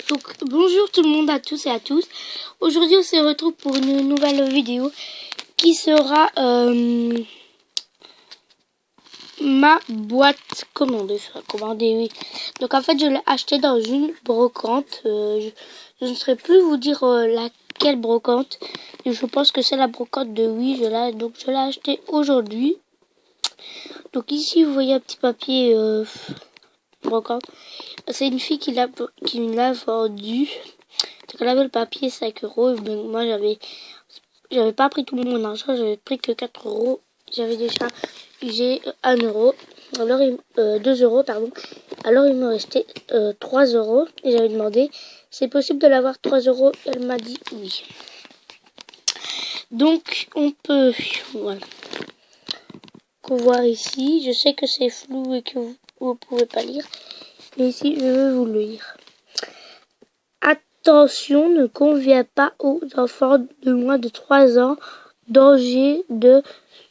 Donc bonjour tout le monde, à tous et à tous. Aujourd'hui on se retrouve pour une nouvelle vidéo qui sera ma boîte commandée. Oui. Donc en fait je l'ai acheté dans une brocante. Je ne saurais plus vous dire laquelle brocante. Et je pense que c'est la brocante de Oui. Donc je l'ai acheté aujourd'hui. Donc ici vous voyez un petit papier brocante. C'est une fille qui me l'a vendu. Donc elle avait le papier 5 €. Mais moi j'avais pas pris tout mon argent, j'avais pris que 4 €. J'avais déjà usé 1 €. Alors 2 € pardon. Alors il me restait 3 € et j'avais demandé c'est possible de l'avoir 3 €. Elle m'a dit oui. Donc on peut voilà. Qu'on voit ici, je sais que c'est flou et que vous pouvez pas lire. Mais ici je vais vous le lire. Attention, ne convient pas aux enfants de moins de 3 ans. Danger de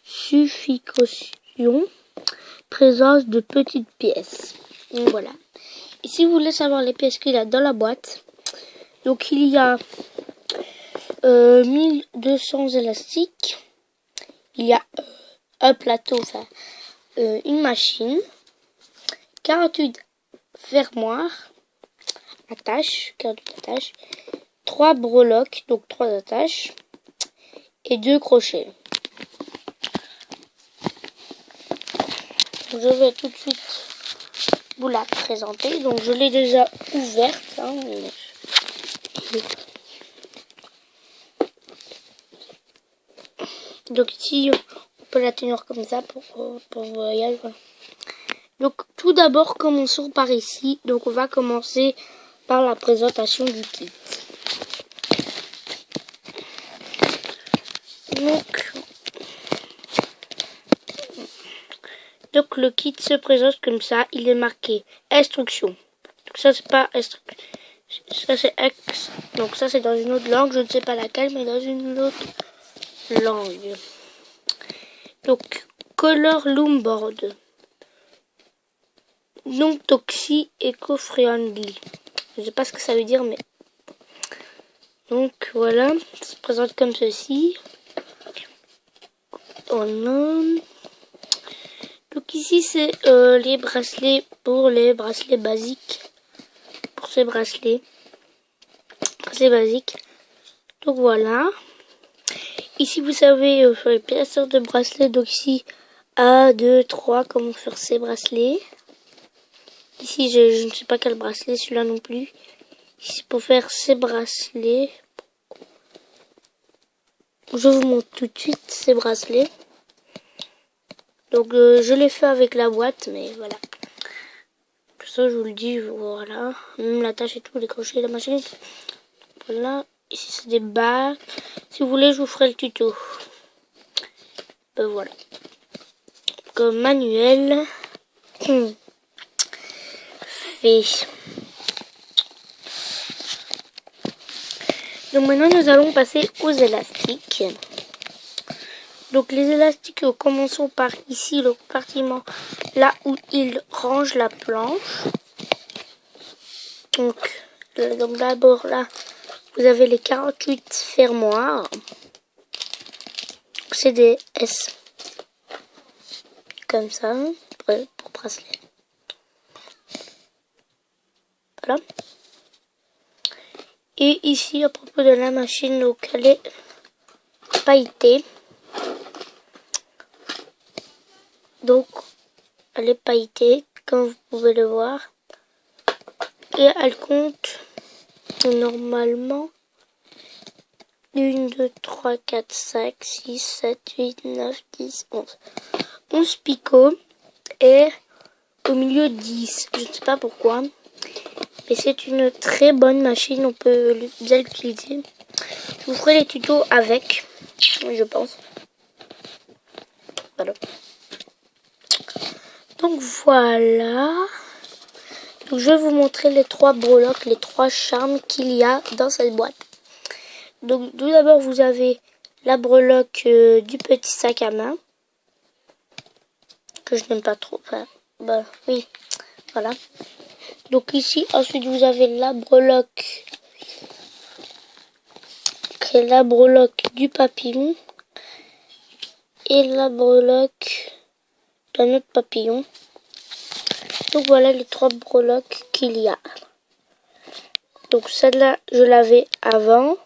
suffocation. Présence de petites pièces. Donc voilà. Et si vous voulez savoir les pièces qu'il y a dans la boîte, donc il y a 1200 élastiques. Il y a un plateau, enfin une machine. 48 fermoirs. 48 attaches, 3 breloques, donc 3 attaches, et 2 crochets. Je vais tout de suite vous la présenter. Donc je l'ai déjà ouverte. Hein, donc ici, on peut la tenir comme ça pour voyage. Voilà. Donc tout d'abord, commençons par ici. Donc on va commencer par la présentation du kit. Donc le kit se présente comme ça. Il est marqué instruction. Donc ça c'est pas instruction. Ça c'est donc ça c'est dans une autre langue. Je ne sais pas laquelle, mais dans une autre langue. Donc color loom board. Non toxique eco-friendly. Je ne sais pas ce que ça veut dire, mais donc voilà, ça se présente comme ceci. Donc ici c'est les bracelets pour les bracelets basiques. Pour ces bracelets basiques. Donc voilà. Ici vous savez sur les pièces de bracelets. Donc ici 1, 2, 3 comment faire ces bracelets. Ici je ne sais pas quel bracelet, celui-là non plus. Ici pour faire ces bracelets. Je vous montre tout de suite ces bracelets. Donc je l'ai fait avec la boîte, mais voilà. Tout ça je vous le dis, voilà. Même la tâche et tout, les crochets, la machine. Voilà. Ici c'est des bagues. Si vous voulez je vous ferai le tuto. Ben voilà. Comme manuel. Fait. Donc maintenant nous allons passer aux élastiques. Donc les élastiques, commençons par ici le compartiment là où il range la planche. Donc d'abord là vous avez les 48 fermoirs. C'est des S comme ça pour bracelet. Voilà. Et ici à propos de la machine, donc elle est pailletée. Donc elle est pailletée comme vous pouvez le voir. Et elle compte normalement 1, 2, 3, 4, 5, 6, 7, 8, 9, 10, 11. 11 picots et au milieu 10. Je ne sais pas pourquoi. Mais c'est une très bonne machine. On peut bien l'utiliser. Je vous ferai les tutos avec. Je pense. Voilà. Donc voilà. Donc je vais vous montrer les 3 breloques, les 3 charmes qu'il y a dans cette boîte. Donc tout d'abord vous avez la breloque du petit sac à main. Que je n'aime pas trop. Enfin, bah oui. Voilà. Donc ici, ensuite vous avez la breloque, qui est la breloque du papillon et la breloque d'un autre papillon. Donc voilà les 3 breloques qu'il y a. Donc celle-là, je l'avais avant.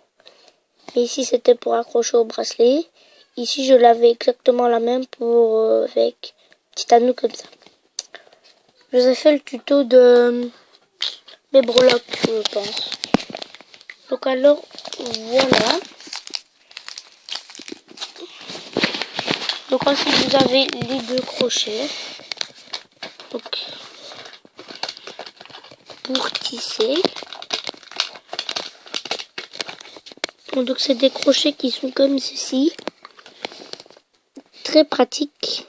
Et ici, c'était pour accrocher au bracelet. Ici, je l'avais exactement la même pour avec petit anneau comme ça. Je vous ai fait le tuto de mes breloques, je pense. Donc alors, voilà. Donc ensuite, vous avez les 2 crochets. Donc, pour tisser. Bon, donc c'est des crochets qui sont comme ceci. Très pratique.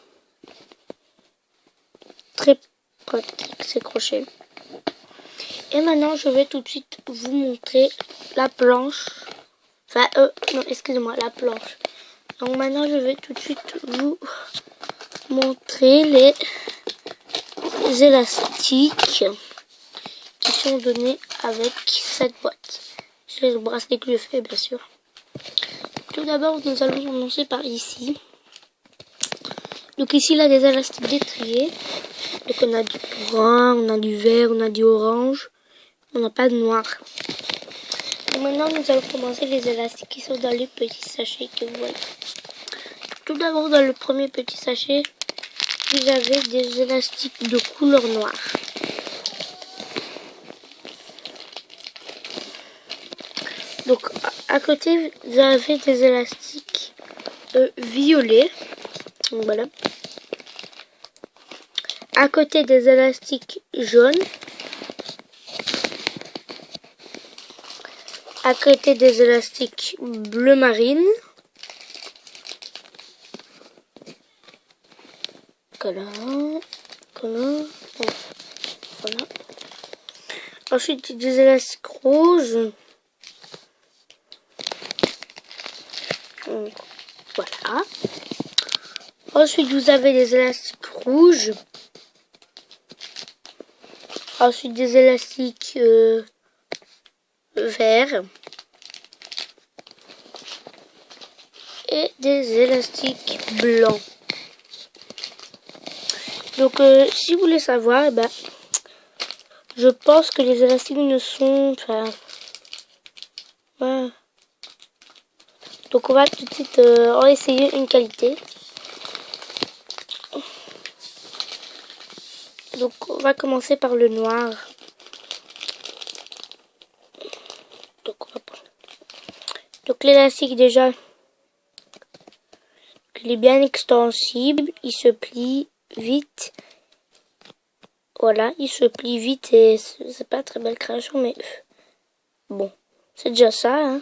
Très pratique ces crochets. Et maintenant, je vais tout de suite vous montrer la planche. Enfin, non, excusez-moi, la planche. Donc maintenant, je vais tout de suite vous montrer les élastiques qui sont donnés avec cette boîte. C'est le bracelet que je fais, bien sûr. Tout d'abord, nous allons commencer par ici. Donc ici, il y a des élastiques détriés. Donc on a du brun, on a du vert, on a du orange. On n'a pas de noir. Et maintenant, nous allons commencer les élastiques qui sont dans les petits sachets que vous voyez. Tout d'abord, dans le premier petit sachet, vous avez des élastiques de couleur noire. Donc, à côté, vous avez des élastiques violets. Donc, voilà. À côté, des élastiques jaunes. À côté, des élastiques bleu marine. Voilà. Voilà. Voilà. Ensuite, des élastiques roses. Voilà. Ensuite, vous avez des élastiques rouges. Ensuite, des élastiques verts. Et des élastiques blancs. Donc, si vous voulez savoir, eh ben, je pense que les élastiques ne sont... Enfin, ouais. Donc, on va tout de suite essayer une qualité. Donc, on va commencer par le noir. Donc, l'élastique, déjà, il est bien extensible. Il se plie vite. Voilà, il se plie vite et c'est pas très belle création, mais bon, c'est déjà ça, hein.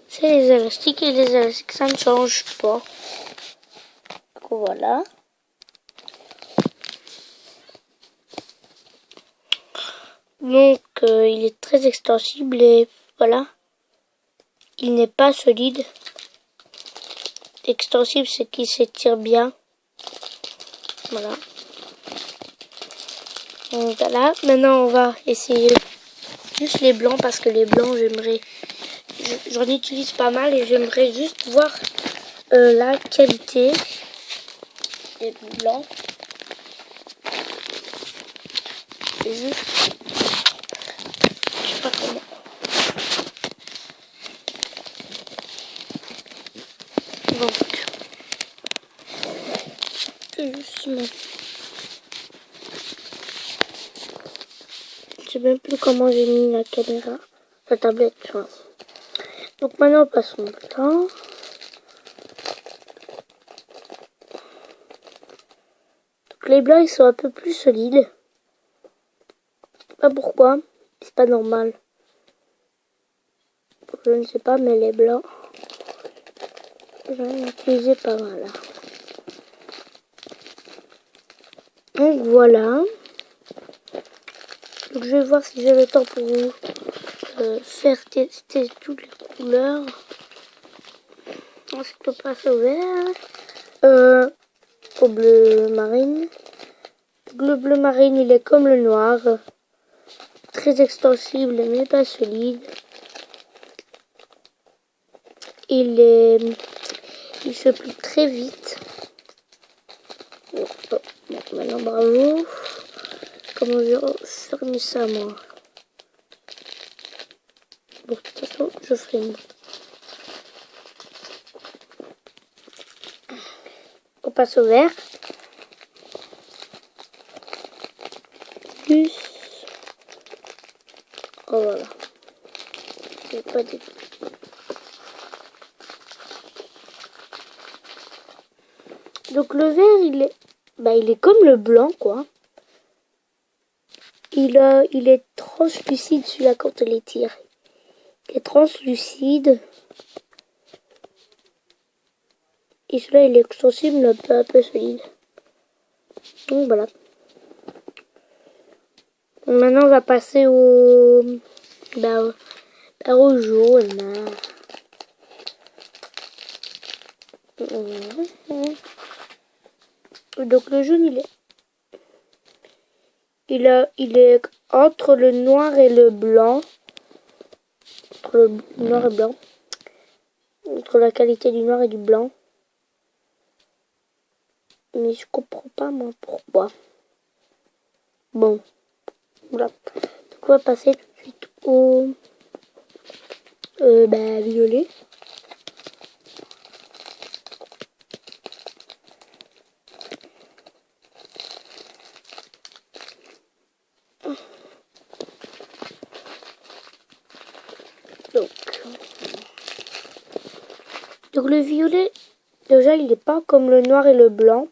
C'est les élastiques et les élastiques, ça ne change pas. Donc, voilà. Donc, il est très extensible et voilà. Il n'est pas solide. Extensible, c'est qu'il s'étire bien. Voilà. Donc, voilà. Maintenant, on va essayer juste les blancs parce que les blancs, j'aimerais... J'en utilise pas mal et j'aimerais juste voir la qualité des blancs. Et juste... Je sais pas comment. Donc... Justement. Je sais même plus comment j'ai mis la caméra. La tablette, tu vois. Donc maintenant, passons le temps. Donc les blancs, ils sont un peu plus solides. Je sais pas pourquoi. C'est pas normal. Je ne sais pas, mais les blancs, j'en ai utilisé pas mal. Là. Donc voilà. Donc je vais voir si j'ai le temps pour vous faire tester toutes les couleurs. Ensuite on passe au vert. Au bleu marine. Le bleu marine il est comme le noir. très extensible mais pas solide. Il se plie très vite. Bon, maintenant bravo. Comment je vais fermer ça moi? Bon, de toute façon, je ferme. On passe au vert. Plus. Oh voilà. C'est pas du tout. Donc le vert, il est comme le blanc, quoi. Il est translucide celui-là quand on les tire. Il est translucide. Et celui-là, il est extensible, un peu solide. Donc voilà. Donc, maintenant, on va passer au jaune. Donc le jaune, il est entre le noir et le blanc. Entre le noir et le blanc. Entre la qualité du noir et du blanc. Mais je comprends pas moi pourquoi. Bon. Voilà. Donc on va passer tout de suite au violet. Donc le violet, déjà il n'est pas comme le noir et le blanc.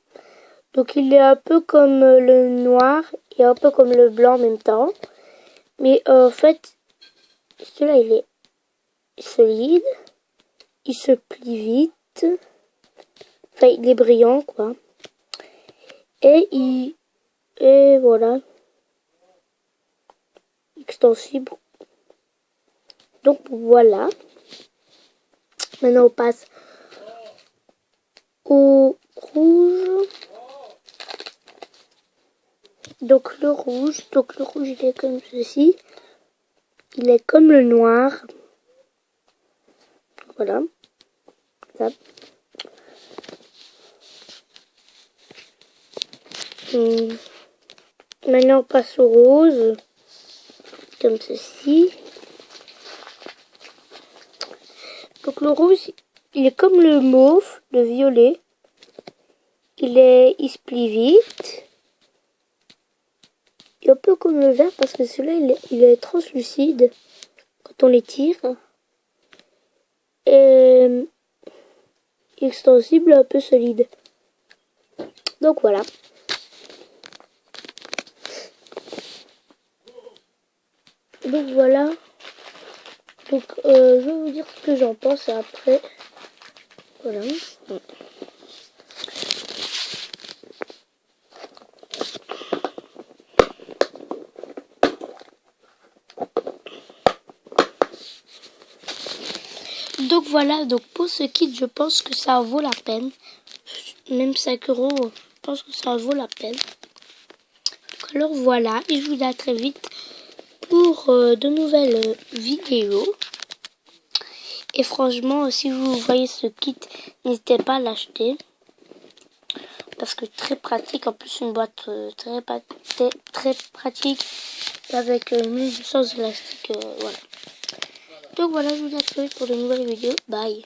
Donc il est un peu comme le noir et un peu comme le blanc en même temps. Mais en fait, celui-là il est solide. Il se plie vite. Enfin il est brillant quoi. Et voilà. Extensible. Donc voilà. Maintenant on passe au rouge. Donc le rouge il est comme ceci. Il est comme le noir. Voilà. Ça. Maintenant on passe au rose. Comme ceci. Donc le rose, il est comme le mauve, le violet. Il se plie vite. Et un peu comme le vert parce que celui-là, il est translucide quand on les tire. Et extensible, un peu solide. Donc voilà. Donc voilà. Donc je vais vous dire ce que j'en pense après. Voilà. Donc voilà, donc pour ce kit, je pense que ça vaut la peine. Même 5 €, je pense que ça vaut la peine. Donc alors voilà, et je vous dis à très vite pour de nouvelles vidéos. Et franchement, si vous voyez ce kit, n'hésitez pas à l'acheter. Parce que très pratique, en plus une boîte très pratique. Avec 1200 élastiques, voilà. Donc voilà, je vous dis à très vite pour de nouvelles vidéos. Bye.